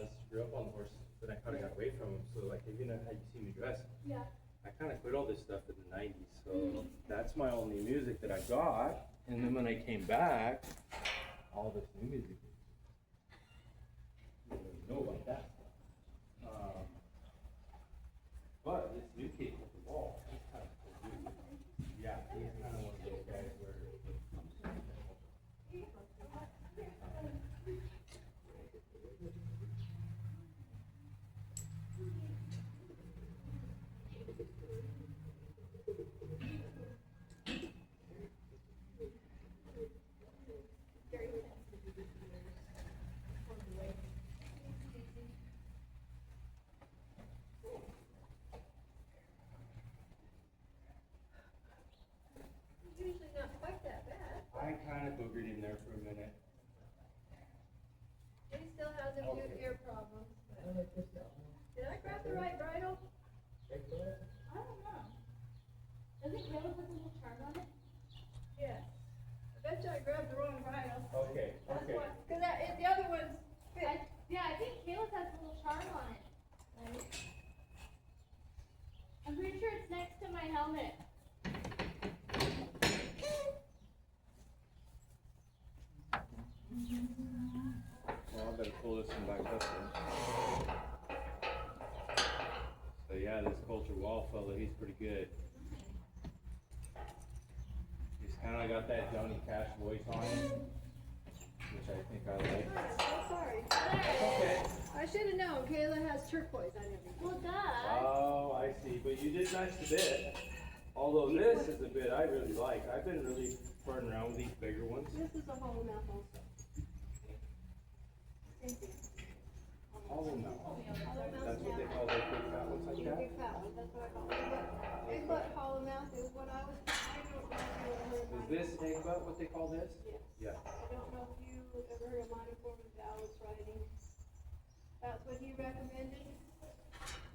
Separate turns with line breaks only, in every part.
I grew up on the horse, then I kind of got away from them. So like, even how you see me dress,
Yeah.
I kind of quit all this stuff in the 90s. So that's my only music that I got. And then when I came back, all this new music. You don't know about that stuff. But this new kid with the wall, he's kind of cool dude. Yeah, he's kind of one of those guys where.
Usually not quite that bad.
I kind of boogered in there for a minute.
He still has a few ear problems. But... Did I grab the right bridle?
I don't know. Doesn't Caleb have a little charm on it?
Yes. I bet you I grabbed the wrong bridle.
Okay,
That's
okay.
why, because the other one's fit.
I think Caleb has a little charm on it. Right? I'm pretty sure it's next to my helmet.
Well, I better pull this one back up then. So yeah, this culture wall fella, he's pretty good. He's kind of got that Johnny Cash voice on him, which I think I like.
I'm so sorry.
Okay.
I should have known. Kayla has turquoise on everything.
Well, duh.
Oh, I see. But you did match the bit. Although this is a bit I really like. I've been really farting around with these bigger ones.
This is a hollow mouth also. Thank you.
Hollow mouth.
Hollow
That's
mouth
what they
now.
call their big fat ones like that.
Big fat one, that's what I call it. Egg butt hollow mouth is what I was, I don't know if you ever heard of
Is
mine.
this egg butt what they call this?
Yes.
Yeah.
I don't know if you ever heard of monoform Dallas riding. That's what he recommended.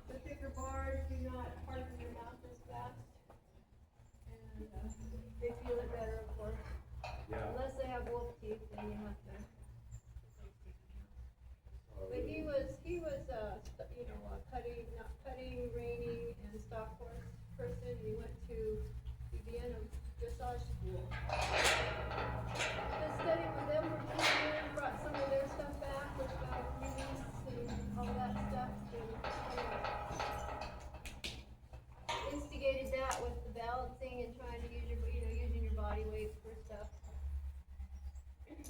The thicker bars do not harden your mouth as fast. And they feel it better, of course.
Yeah.
Unless they have wolf teeth, then you have to. But he was, cutting, reining, and stock horse person. He went to Vienna dressage school. Just studied with them for 2 years, brought some of their stuff back, which got released and all that stuff. And instigated that with the balancing and trying to use using your body weight for stuff. Take it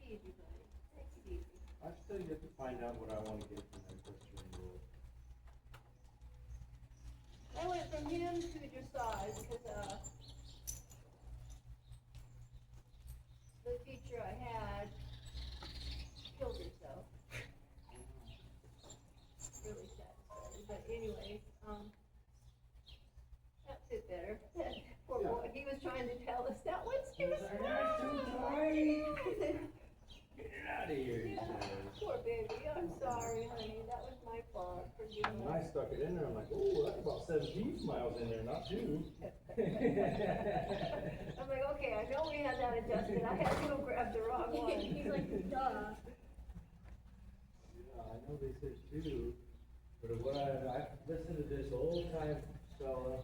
easy, buddy. Take it easy.
I still yet to find out what I want to get from that equestrian rule.
I went from him to dressage because the teacher I had killed herself. Really sad story, but anyway, that fit better. Poor boy, he was trying to tell us that one's too small.
Get it out of here, he
Yeah,
says.
poor baby, I'm sorry, honey, that was my fault, forgive
And
me.
when I stuck it in there, I'm like, oh, that's about 17 miles in there, not 2.
I'm like, okay, I know we had that adjusted, I had to grab the wrong one. He's like, duh.
Yeah, I know they said 2, but what I listened to this old time fella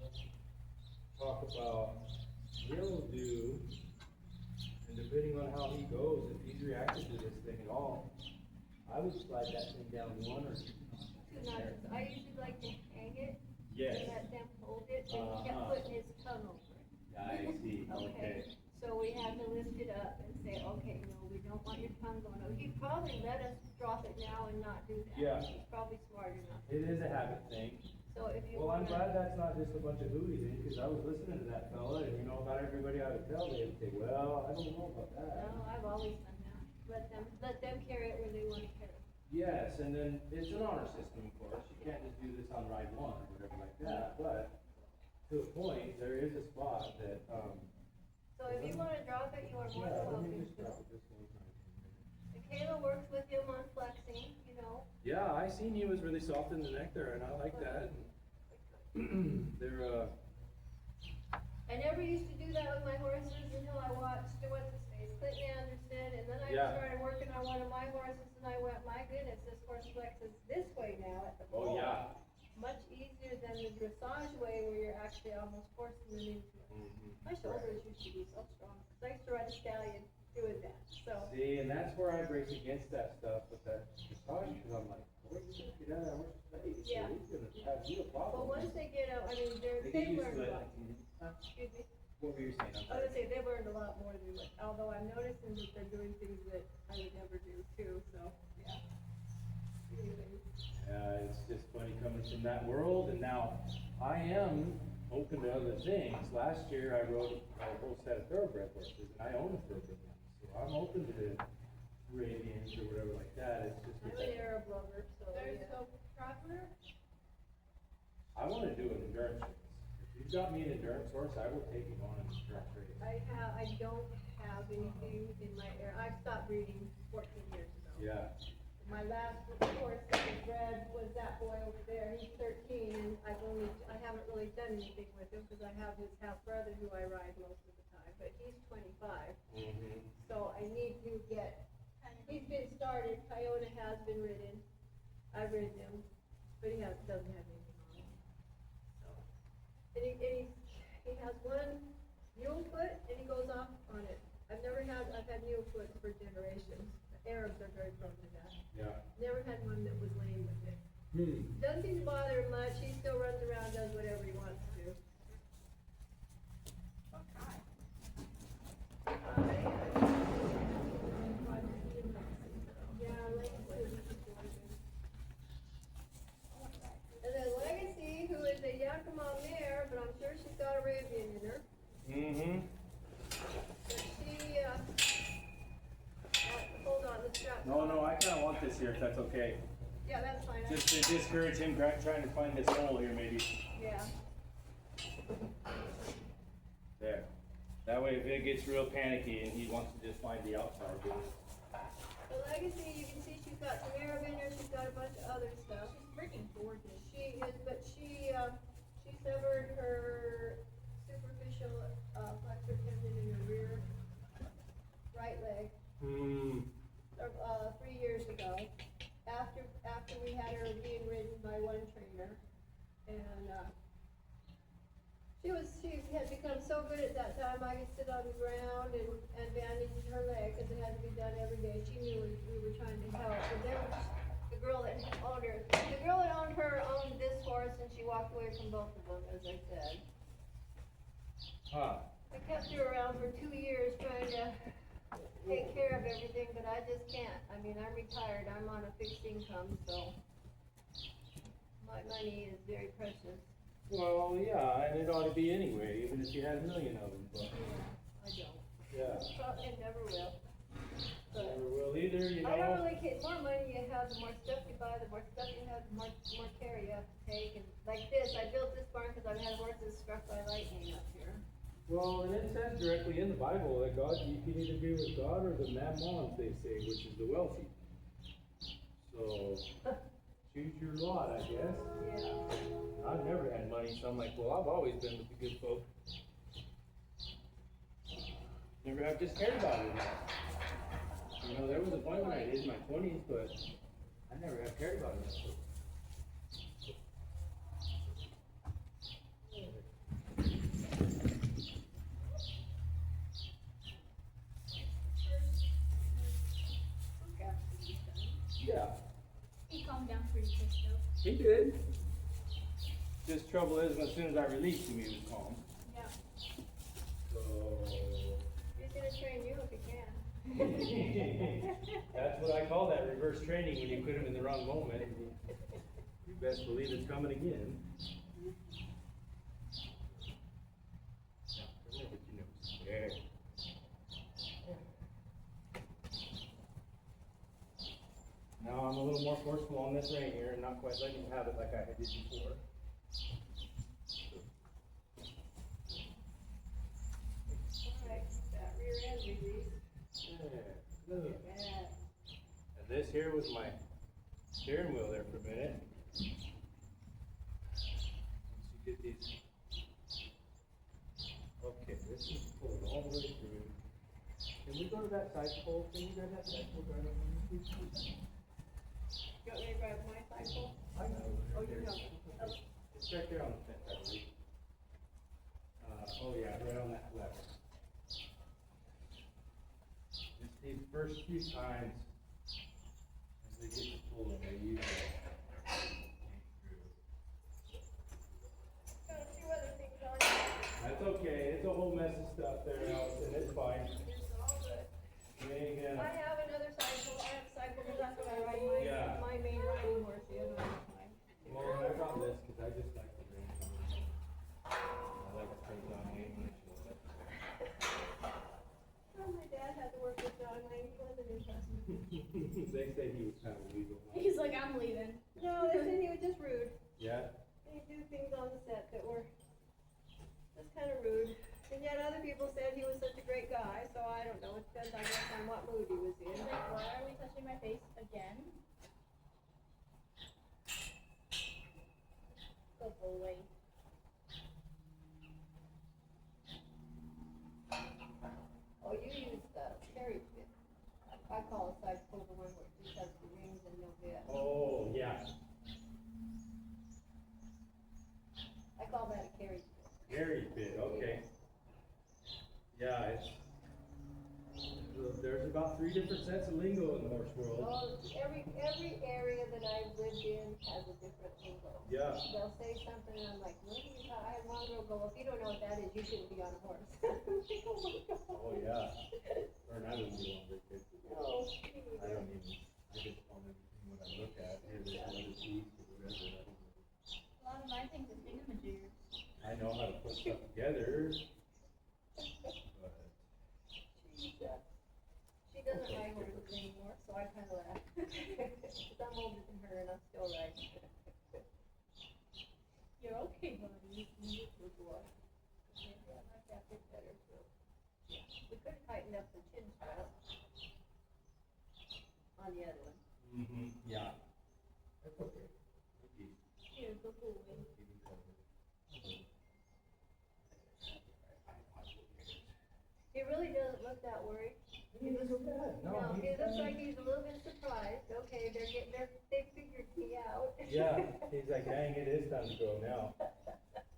talk about he'll do, and depending on how he goes, if he's reacted to this thing at all, I would slide that thing down 1 or 2 notches.
2 notches, I usually like to hang it.
Yes.
And let them hold it, but he kept putting his tongue over it.
I see, okay.
So we had to lift it up and say, okay, no, we don't want your tongue going over. He'd probably let us drop it now and not do that.
Yeah.
He's probably smart enough.
It is a habit thing.
So if you
Well, I'm
wanna-
glad that's not just a bunch of hooties, because I was listening to that fella, and about everybody I would tell, they would say, well, I don't know about that.
No, I've always done that. Let them carry it where they wanna carry it.
Yes, and then it's an honor system, of course, you can't just do this on ride 1 or whatever like that, but to a point, there is a spot that,
So if you wanna drop it, you are more
yeah,
than
let me
welcome
just
to.
drop it this one time.
And Kayla works with him on flexing,
Yeah, I seen he was really soft in the neck there, and I like that. They're,
I never used to do that with my horses until I watched, what's his face, Clinton Anderson, and then I
Yeah.
started working on one of my horses, and and I went, my goodness, this horse flexes this way now at the
Oh,
pole.
yeah.
Much easier than the dressage way where you're actually almost forcing them into it. My shoulders used to be so strong, because I used to ride a stallion doing that, so.
See, and that's where I break against that stuff with that dressage, because I'm like, boy, you gotta get out of that horse's face.
Yeah.
He's gonna have you a
But
problem.
once they get out, I mean,
They get
they
used
learned
to
a
it.
lot.
Huh?
Excuse me.
What were you saying? I'm
I
sorry.
was gonna say, they've learned a lot more than me, although I'm noticing that they're doing things that I would never do too, so, yeah. Anyways.
It's just funny coming from that world, and now I am open to other things. Last year I rode a whole set of thoroughbred horses, and I own a thoroughbred one, so I'm open to Arabians or whatever like that. It's just
I'm an Arab lover, so.
There's
yeah.
no traveler.
I want to do an endurance race. If you've got me an endurance horse, I will take him on an endurance race.
I don't have anything in my air, I stopped breeding 14 years ago.
Yeah.
My last horse that was bred was that boy over there, he's 13, and I haven't really done anything with him, because I have his half brother who I ride most of the time, but he's 25. So I need to get, he's been started, Coyote has been ridden, I've ridden him, but he doesn't have anything on him. So, and he has one mule foot, and he goes off on it. I've had mule foot for generations. Arabs are very prone to that.
Yeah.
Never had one that was lame with it.
Hmm.
Doesn't seem to bother him much, he still runs around, does whatever he wants to do. Yeah, and then Legacy, who is a Yakima mare, but I'm sure she's got Arabian in her.
Mm-hmm.
But she, hold on, the strap.
No, I kinda want this here, if that's okay.
Yeah, that's fine.
Just to discourage him trying to find this hole here, maybe.
Yeah.
There. That way, if it gets real panicky and he wants to just find the outside, then
The Legacy, you can see she's got some Arab in her, she's got a bunch of other stuff.
She's freaking gorgeous.
She is, but she severed her superficial, flexor tendon in her rear right leg, 3 years ago. After we had her being ridden by one trainer, and, she had become so good at that time, I could sit on the ground and bandage her leg, cause it had to be done every day. She knew we were trying to help, and then the girl that owned her owned this horse, and she walked away from both of them, as I said.
huh.
I kept her around for 2 years trying to take care of everything, but I just can't. I mean, I'm retired, I'm on a fixed income, so my money is very precious.
Well, yeah, and it ought to be anyway, even if you had a million of them, but,
I don't.
yeah.
Probably never will. But
Never will either, you
I don't
know.
really care, the more money you have, the more stuff you buy, the more stuff you have, the more care you have to take, and like this, I built this barn because I've had horses struck by lightning up here.
Well, and it says directly in the Bible that God, you can either be with God or the mammon, they say, which is the wealthy. So, choose your lot, I guess.
Yeah.
I've never had money, so I'm like, well, I've always been with the good folk. Never have just cared about it. You know, there was a point when I did in my 20s, but I never have cared about it. Yeah,
He calmed down pretty quick though.
he did. Just trouble is, as soon as I released him, he was calm.
Yeah.
So.
He's gonna train you if he can.
That's what I call that reverse training when you put him in the wrong moment. You best believe it's coming again. There. Now I'm a little more forceful on this rein here and not quite letting him have it like I did before.
Alright, that rear end release.
Yeah. Look.
Yeah.
And this here was my steering wheel there for a minute. Once you get these. Okay, this is pulled all the way through. Can we go to that side pole? Can you grab that side pole? Please?
not gonna drive my cycle?
I know.
Oh, you know.
It's right there on the fence, I believe. Oh yeah, right on that level. Just these first few times, as they get to pulling, they usually ain't through.
Got a few other things on here.
That's okay, it's a whole mess of stuff there, Allison, it's fine.
It's all good.
You ain't
I
gonna,
have another cycle, I have a cycle, because that's what I ride my,
Yeah.
my main riding horse, the other one is mine.
well, I found this, cause I just like the green color. I like to paint on me when I show it.
Well, my dad had to work with John Wayne, he wasn't interested.
They said he was kind of weasel.
He's like, I'm leaving.
No, they said he was just rude.
Yeah?
He'd do things on the set that were just kind of rude. And yet other people said he was such a great guy, so I don't know, it depends, I guess, on what mood he was in.
He's like, why are we touching my face again? Go away.
Oh, you use the cherry pit. I call it side pull, the one where it just has the rings and no bit.
Oh, yeah.
I call that a carry pit.
Gary bit, okay. Yeah, it's, there's about 3 different sets of lingo in the horse world.
Oh, every area that I've lived in has a different lingo.
Yeah.
They'll say something and I'm like, what do you, I had one girl go, if you don't know what that is, you shouldn't be on a horse. I'm like, oh my God.
Oh, yeah. Or I wouldn't be one of those kids.
No.
I don't even, I just want everything when I look at, here, there's another piece or whatever. I don't know.
A lot of my things are thingamajiggers.
I know how to put stuff together, but,
She doesn't ride horses anymore, so I kinda laugh. Cause I'm older than her and I'm still riding.
You're okay, buddy.
Good boy. Maybe I like that bit better too. We could have tightened up the chin strap on the other one.
yeah. That's okay. Okay.
Here, go away.
Keep it covered.
He really doesn't look that worried.
He ain't so bad.
No, he
he's
looks
fine.
like he's a little bit surprised. Okay, they figured me out.
Yeah, he's like, dang, it is time to go now.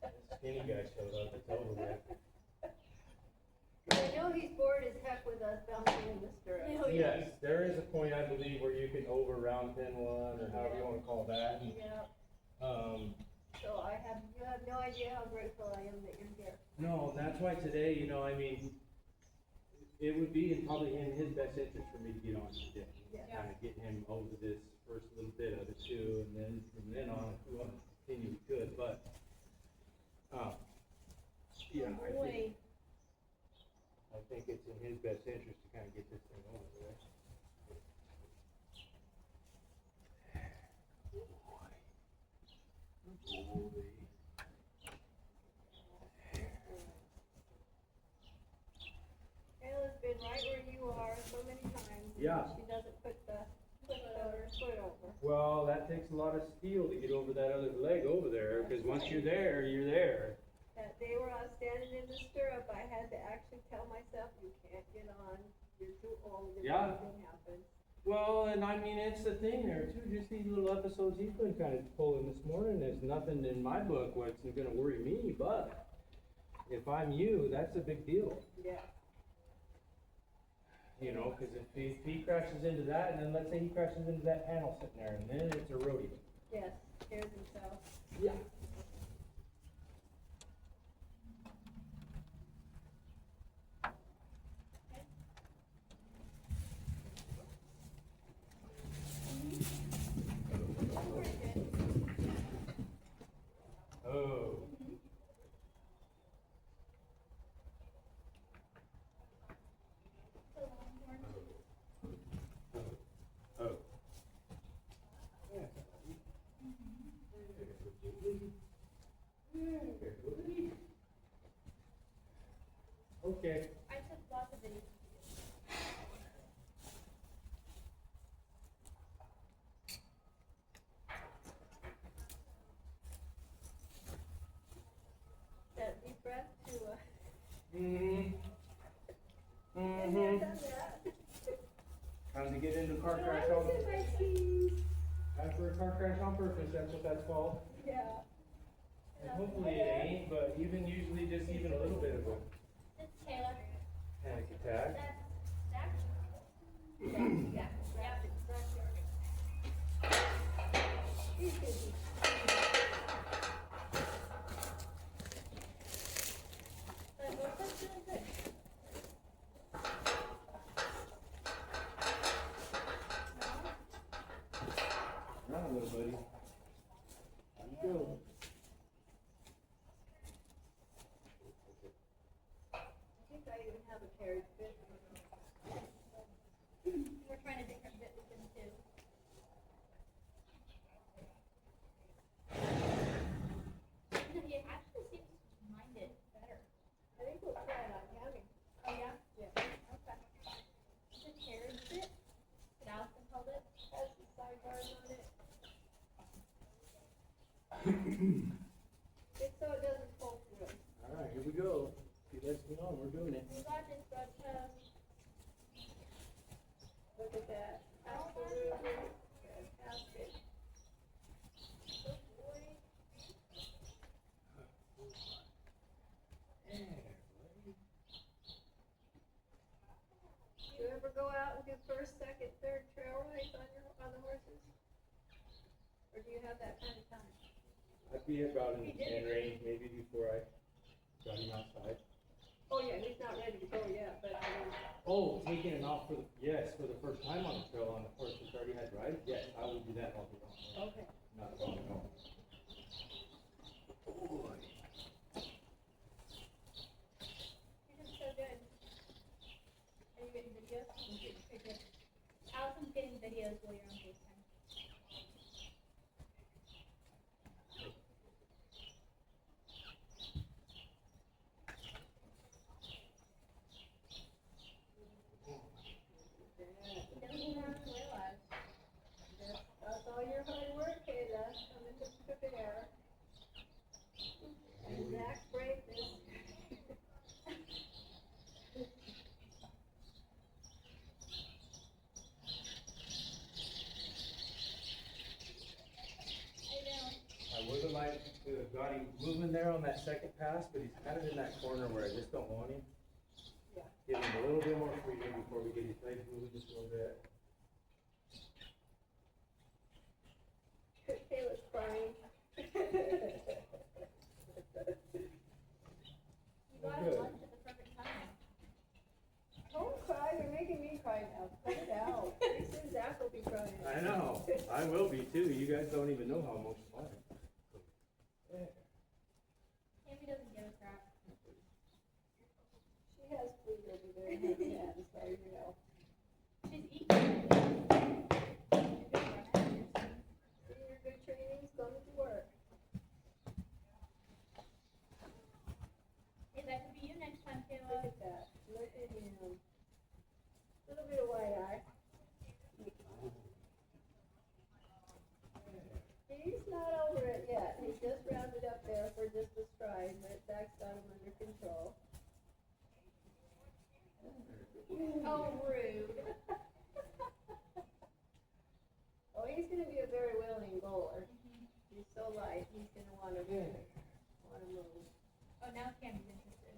This skinny guy showed up, it's over with.
I know he's bored as heck with us bouncing in the stirrup.
Oh, yeah.
Yes, there is a point, I believe, where you can over round pin one, or however you wanna call that. And,
Yeah,
so
you have no idea how grateful I am that you're here.
no, and that's why today, you know, I mean, it would be probably in his best interest for me to get on today.
Yeah.
Kind of get him over this first little bit of it too, and then from then on, if we want to continue, we could, but, yeah,
Oh, boy.
I think it's in his best interest to kind of get this thing over with.
Kayla's been right where you are so many times.
Yeah.
She doesn't put the foot over.
Well, that takes a lot of steel to get over that other leg over there, because once you're there, you're there.
That day where I was standing in the stirrup, I had to actually tell myself, you can't get on, you're too old, if
Yeah.
anything happens.
Well, and I mean, it's the thing there too, just these little episodes he's been kind of pulling this morning, there's nothing in my book what's gonna worry me, but if I'm you, that's a big deal.
Yeah.
You know, cause if he crashes into that, and then let's say he crashes into that panel sitting there, and then it's a rodeo.
Yes, scares himself.
Yeah. Oh. Oh. Okay.
I took lots of videos.
That deep breath to,
Mm-hmm.
and I've done that.
Time to get into a car
No,
crash
I
on
was in my teens.
I Time for a car crash on purpose, that's what that's called.
Yeah.
And hopefully it ain't, but even usually just even a little bit of a
It's Taylor.
panic attack.
Zach? Yeah.
He's busy.
But what's that doing good?
Right, little buddy. There you go.
I think I even have a carriage bit.
We're trying a different bit with him too. He actually seems to mind it better.
I think we'll try it on Cammy.
Oh yeah?
Yeah.
Okay. It's a carriage bit. What Allison called it.
Has the sidebars on it. It's so it doesn't fall through.
Alright, here we go. See, let's get on, we're doing it.
We got this, but
Look at that. Absolutely fantastic. Good boy. Do you ever go out and do first, second, third trail rides on the horses? Or do you have that kind of time?
I'd be about in the 10 range, maybe before I got him outside.
Oh yeah, he's not ready to go yet, but I mean,
Oh, taking him out for the, yes, for the first time on the trail on the horse that's already had rides? Yes, I would do that all day long.
okay.
Not a problem at all. Boy.
you're doing so good. Are you getting videos? Okay, good. Allison's getting videos while you're on FaceTime. He doesn't even realize.
That's all your hard work, Kayla, coming to prepare. And Zach's braveness.
I know.
I would've liked to have got him moving there on that second pass, but he's kind of in that corner where I just don't want him.
Yeah.
Give him a little bit more freedom before we get his legs moving just a little bit.
Kayla's crying.
You got
Good.
lunch at the perfect time.
Don't cry, you're making me cry now. Cut it out. Pretty soon Zach will be crying.
I know, I will be too, you guys don't even know how emotional I am. Yeah.
Tammy doesn't give a crap.
She has food over there in her hand, so you know.
She's eating. You're good for her.
See your good training's going to work.
Hey, that could be you next time,
Look
Kayla.
at that. Look at him. Little bit of wide eye. He's not over it yet. He just rounded up there for just a stride, but Zach's got him under control.
Oh, rude.
Oh, he's gonna be a very willing bowler. He's so light, he's gonna wanna move.
Oh, now Cammy's interested.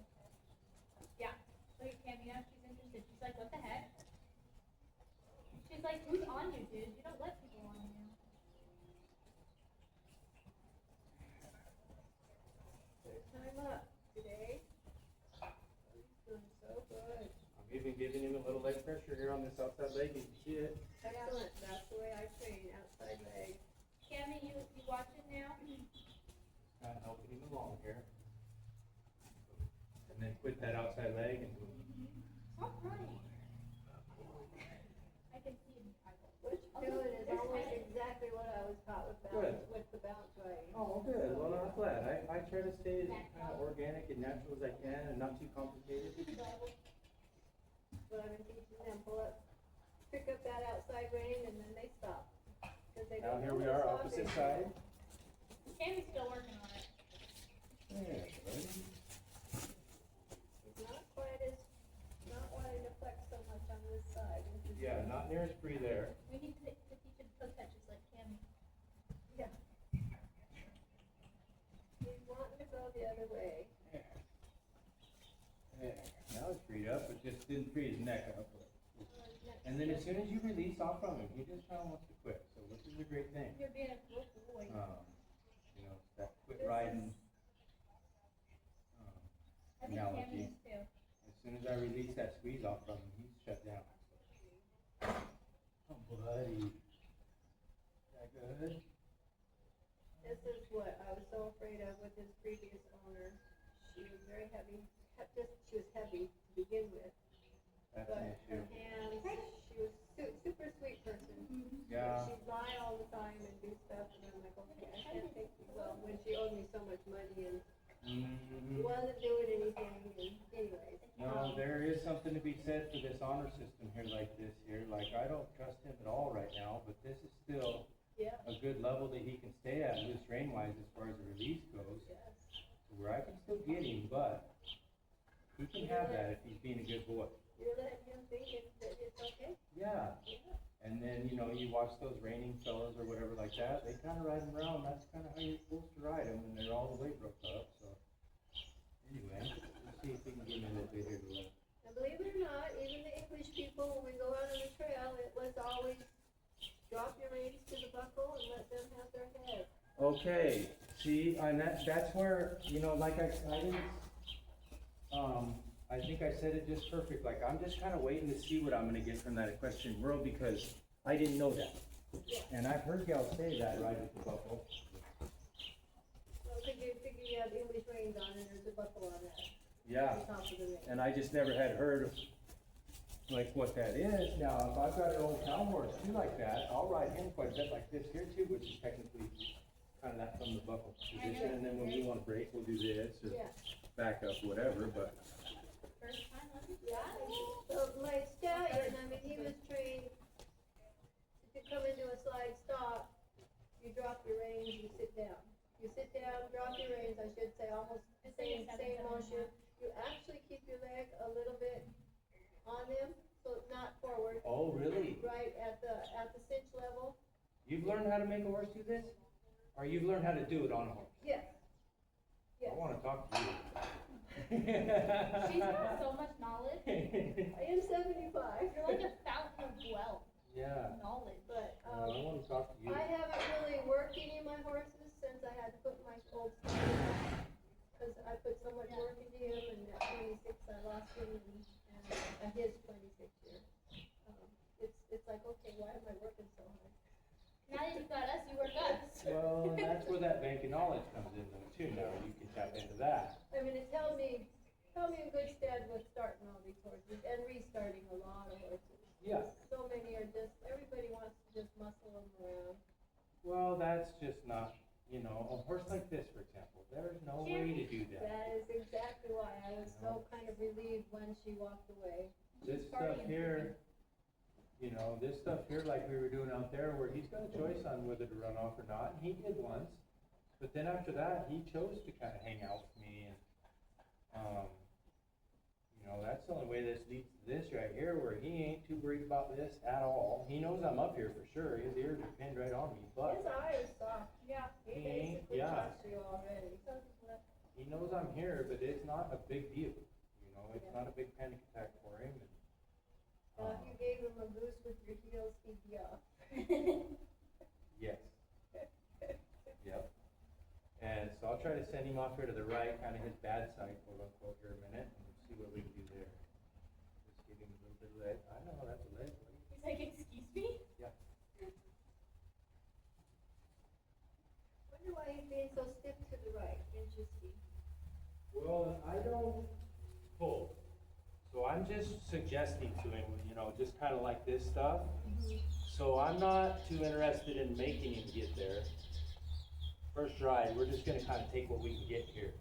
Yeah. Look at Cammy now, she's interested. She's like, what the heck? She's like, who's on you, dude? You don't let people on you.
Third time up today. He's doing so good.
I'm even giving him a little leg pressure here on this outside leg, you can see it.
Excellent, that's the way I train, outside leg.
Cammy, you watching now?
Kind of helping him along here. And then quit that outside leg and
Stop crying. I can see him.
What you're doing is almost exactly what I was taught with balance, with the bounce riding.
oh, good, well, I'm glad. I try to stay as kind of organic and natural as I can and not too complicated.
But I've been teaching them, pull up, pick up that outside rein and then they stop. 'Cause they
Now
don't
here
know
we
they're
are,
stopping.
opposite side.
Cammy's still working on it.
There, buddy.
It's not quite as, not wanting to flex so much on this side. which is-
Yeah, not near as free there.
We need to teach him toe touches like Cammy.
the other way.
There. Now it's freed up, but just didn't free his neck up. And then as soon as you release off from him, he just kind of wants to quit, so which is a great thing.
You're being a good boy.
You know, that quit riding
I think
analogy.
Cammy is too.
As soon as I release that squeeze off from him, he's shut down. Oh, buddy. Is that good?
This is what I was so afraid of with his previous owner. She was very heavy, she was heavy to begin with.
That's
But
an
her
issue.
hands, she was super sweet person.
Yeah.
She'd lie all the time and do stuff, and I'm like, okay, I can't take you well, when she owed me so much money and wasn't doing anything, and anyways.
No, there is something to be said for this honor system here like this here. Like, I don't trust him at all right now, but this is still
Yeah,
a good level that he can stay at loose rein wise as far as the release goes.
yes.
Where I can still get him, but he can have that if he's being a good boy.
You're letting him think that it's okay?
Yeah.
Yeah.
And then, you know, you watch those reining fellas or whatever like that, they kind of ride them around. That's kind of how you're supposed to ride them, and they're all the way broke up, so. Anyway, let's see if we can get him a little bit here to let.
And believe it or not, even the English people, when we go out on the trail, it was always drop your reins to the buckle and let them have their head.
Okay, see, and that's where, you know, like I didn't, I think I said it just perfect, like, I'm just kind of waiting to see what I'm gonna get from that equestrian world, because I didn't know that.
Yeah.
And I've heard gals say that right at the buckle.
Well, figure you have English reins on and there's a buckle on that.
Yeah,
On top of the rein.
and I just never had heard like what that is. Now, if I've got an old town horse too like that, I'll ride him quite a bit like this here too, which is technically kind of that from the buckle position, and then when we want to break, we'll do this, or
Yeah.
back up, whatever, but.
First time, let me
Yeah, so my stallion, I mean, he was trained to come into a slide stop, you drop your reins, you sit down. You sit down, drop your reins, I should say, almost the
It's like a
same
7-7.
motion. You actually keep your leg a little bit on them, so it's not forward,
Oh, really?
right at the cinch level.
You've learned how to make a horse do this? Or you've learned how to do it on a horse?
Yes.
I
Yes.
wanna talk to you.
She's got so much knowledge.
I am 75.
You're like a fountain of wealth,
Yeah,
knowledge.
But,
I wanna talk to you.
I haven't really worked any of my horses since I had to put my old stuff in. Cause I put so much work into him, and at 26 I lost him, and his 26 year. It's like, okay, why am I working so hard?
Now that you've got us, you work us.
Well, and that's where that bank of knowledge comes in though too, now you can tap into that.
I mean, it held me in good stead with starting all these horses and restarting a lot of horses.
Yeah.
So many are just, everybody wants to just muscle them around.
Well, that's just not, you know, a horse like this, for example, there's no way to do that.
That is exactly why I was so kind of relieved when she walked away.
This stuff here, you know, this stuff here like we were doing out there where he's got a choice on whether to run off or not, and he did once. But then after that, he chose to kind of hang out with me, and, you know, that's the only way this leads to this right here, where he ain't too worried about this at all. He knows I'm up here for sure, his ears are pinned right on me,
His
but
eye is soft.
Yeah.
He
He-
basically
yeah.
trusts you already.
he knows I'm here, but it's not a big deal. You know, it's
Yeah.
not a big panic attack for him, and,
If you gave him a goose with your heels, he'd be off.
yes. Yep. And so I'll try to send him off here to the right, kind of his bad side, quote unquote, here a minute, and see what we can do there. Just give him a little bit of leg. I know that's a leg. buddy.
He's like, excuse me?
Yeah.
Wonder why he's being so stiff to the right. Interesting.
Well, I don't pull. So I'm just suggesting to him, you know, just kind of like this stuff. So I'm not too interested in making him get there. First ride, we're just gonna kind of take what we can get here.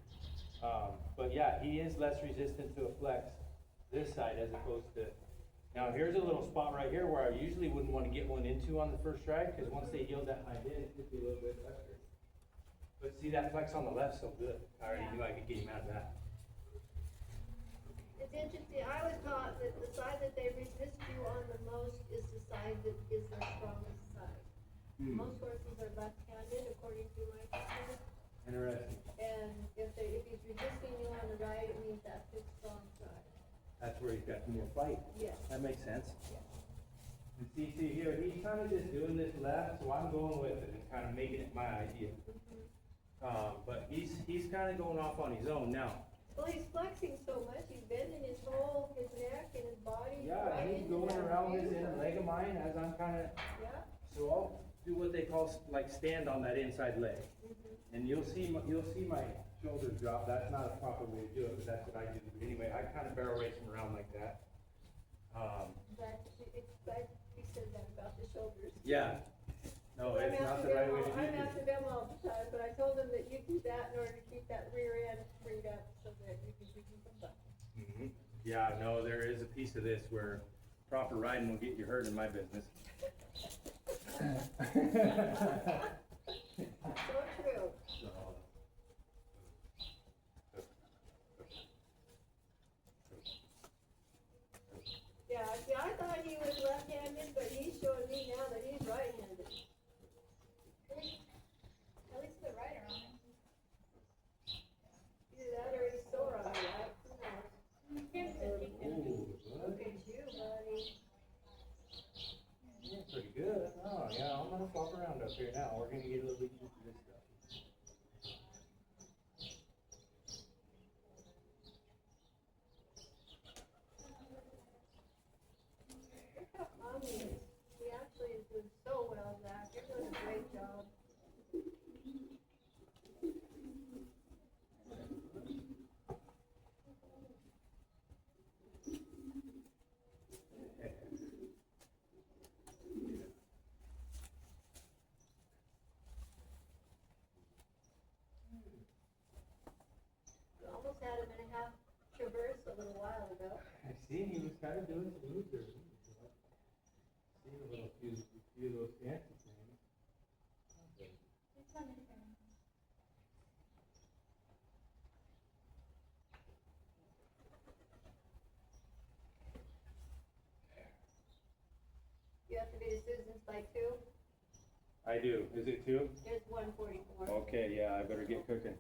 But yeah, he is less resistant to a flex this side as opposed to, now here's a little spot right here where I usually wouldn't want to get one into on the first ride, because once they heal that hind end, it could be a little bit lesser. But see, that flex on the left's so good. I already knew I could get him out of that.
It's interesting. I was taught that the side that they resist you on the most is the side that is their strongest side. Most horses are left-handed, according to my teacher.
Interesting.
And if you
that's where he's got more fight.
Yes.
That makes sense. And see here, he's kind of just doing this left, so I'm going with it and kind of making it my idea. But he's kind of going off on his own now.
Well, he's flexing so much, he's bending his neck and his body.
Yeah,
right
and he's
into
going
that
around this
view.
inner leg of mine as I'm kind of,
Yeah.
so I'll do what they call like stand on that inside leg. And you'll see my shoulders drop. That's not a proper way to do it, but that's what I do. But anyway, I kind of barrel race him around like that.
Glad you said that about the shoulders.
Yeah. No,
I'm
it's not
after
the right
them
way
all-
to do
I'm
it.
after them all the time, but I told them that you do that in order to keep that rear end freed up so that you can come back.
Mhm. Yeah, no, there is a piece of this where proper riding will get you hurt in my business.
So true. Yeah, see, I thought he was left-handed, but he's showing me now that he's right-handed.
At least the rider on it.
Either that or he's sore on me, right? Who knows?
Here's the thing.
Ooh,
Look at you, buddy.
yeah, pretty good. Oh, yeah, I'm gonna flop around up here now. We're gonna get a little bit used to this stuff.
Look how calm he is. He actually is doing so well, Zach. You're doing a great job. You almost had him in a half traverse a little while ago.
I seen he was kind of doing some moves there. See a little few of those fancy things.
It's on the phone.
You have to be to Susan's by 2.
I do. Is it two?
It's 1:44.
Okay, yeah, I better get cooking.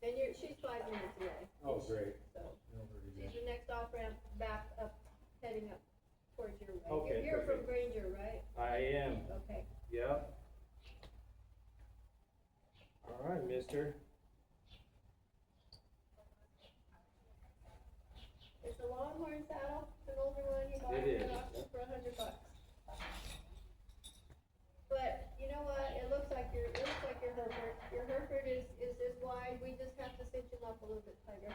And she's 5 minutes away.
Oh, great.
So
No, very
she's
good.
the next off ramp back up, heading up towards your way.
Okay,
You're from
perfect.
Granger, right?
I am.
Okay.
Yep. All right, mister.
It's a Longhorn saddle, it's an older one, you bought
It
it
is.
at auction for $100. But you know what, it looks like your Hereford. Your Hereford is this wide, we just have to cinch him up a little bit tighter.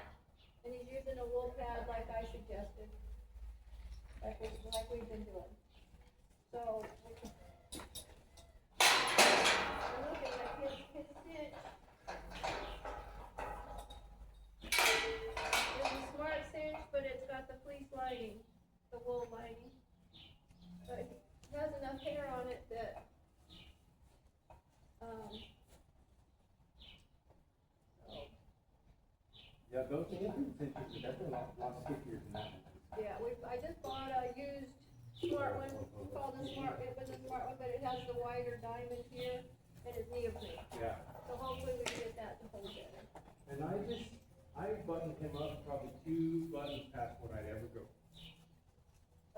And he's using a wool pad like I suggested. Like we've been doing. So, we're looking at his cinch. It's a smart cinch, but it's got the fleece lining, the wool lining. But it has enough hair on it that,
Yeah, those Indian cinches are definitely a lot stickier than that.
yeah, I just bought a used smart one, we called it smart, it was a smart one, but it has the wider diamond here, and it's neoprene.
Yeah.
So hopefully we can get that to hold better.
And I buttoned him up probably 2 buttons past what I'd ever go.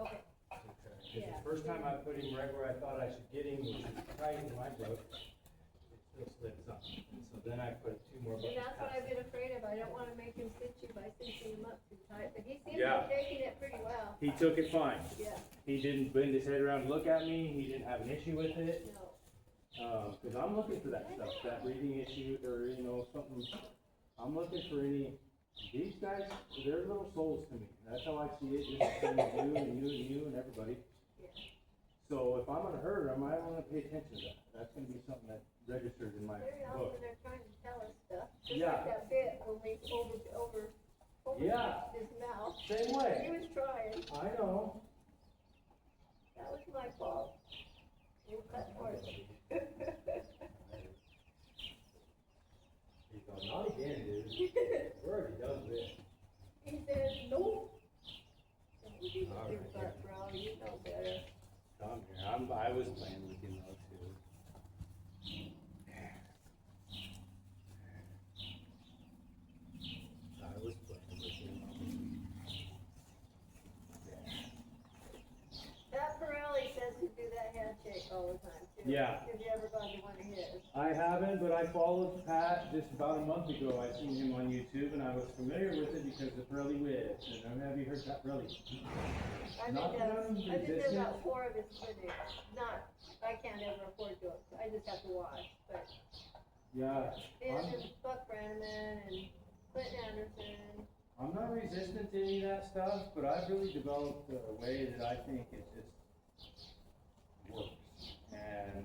Okay,
It's
Yeah.
the first time I put him right where I thought I should get him, which is tight in my book, it still slips up. And so then I put 2 more buttons
and that's what
past
I've been afraid of, I don't wanna make him cinch you by cinching him up too tight, but he seems to
Yeah.
be taking it pretty well.
He took it fine.
Yeah,
He didn't bend his head around and look at me. He didn't have an issue with it.
no,
Cause I'm looking for that stuff, that reading issue or, something. I'm looking for these guys, they're little souls to me. That's how I see it, just the same as you and you and you and everybody.
yeah.
So if I'm gonna hurt them, I wanna pay attention to that. That's gonna be something that registers in my
Very
book.
often they're trying to tell us stuff, just
Yeah.
like that bit when we over
Yeah.
his mouth.
Same
He
way.
was trying,
I know.
that was my fault. You cut for it.
He's going, not again, dude. We're already done with this.
He said, nope. You
All right.
cut, bro, you know better.
Come here. I was playing with him though too. I was playing with him. Yeah.
Have you ever gone to one of his?
I haven't, but I followed Pat just about a month ago. I seen him on YouTube and I was familiar with it because of Burley Witt. And have you heard that Burley?
I've
Not
been
that I'm
to
resistant.
about 4 of his clinics. Not, I can't ever afford to, I just have to watch, but.
Yeah.
And Buck Brannaman and Clinton Anderson.
I'm not resistant to any of that stuff, but I've really developed a way that I think it just works. And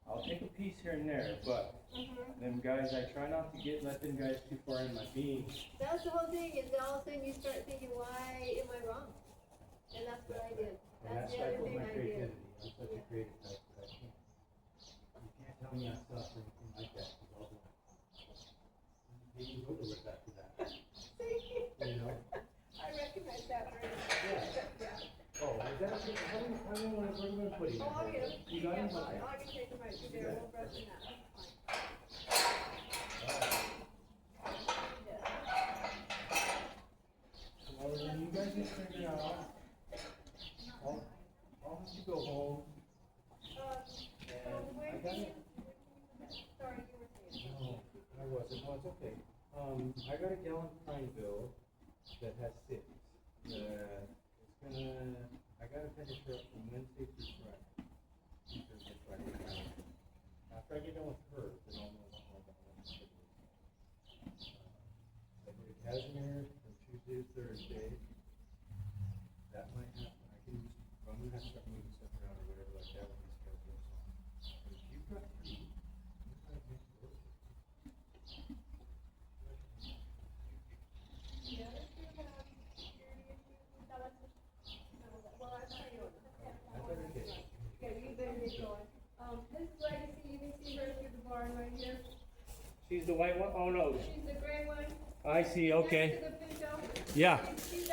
I'll take a piece here and there, but them guys, I try not to let them guys too far in my beans.
That's the whole thing, is all of a sudden you start thinking, why am I wrong? And that's what I did.
And
That's the
like
other
with
thing
my
I did.
creativity. I'm such a creative type that I can't. You can't tell me I suck or anything like that. Because I'll be like, you over with after that. You know?
I recognize that very much.
Yeah. Oh, is that okay? How many where are we gonna put him?
Oh, I'll get him.
You got him?
Yeah,
Okay.
I can take him right through there, we'll brush him out, that's fine.
Well, then you guys just figure out. I'll let you go home.
So where
I
do
got
you,
it.
sorry, you were saying.
No, I wasn't. No, it's okay. I got a gallon pine bill that has 6. I gotta finish her up from Wednesday through Friday. Thursday, Friday, Friday. After I get done with her, then I'll know what all about Wednesday. I did Casimir from Tuesday to Thursday. That might happen. I'm gonna have to start moving stuff around or whatever like that when these guys go on. But if you've got 3, you gotta make it work.
The other two have security issues, is that what's? No, well, I'm not doing it.
That's okay.
Okay, you better get going. This is Legacy, you can see her through the barn right here.
She's the white one? Oh no.
She's the gray one.
I see, okay.
Next to the Pinto.
Yeah.
She's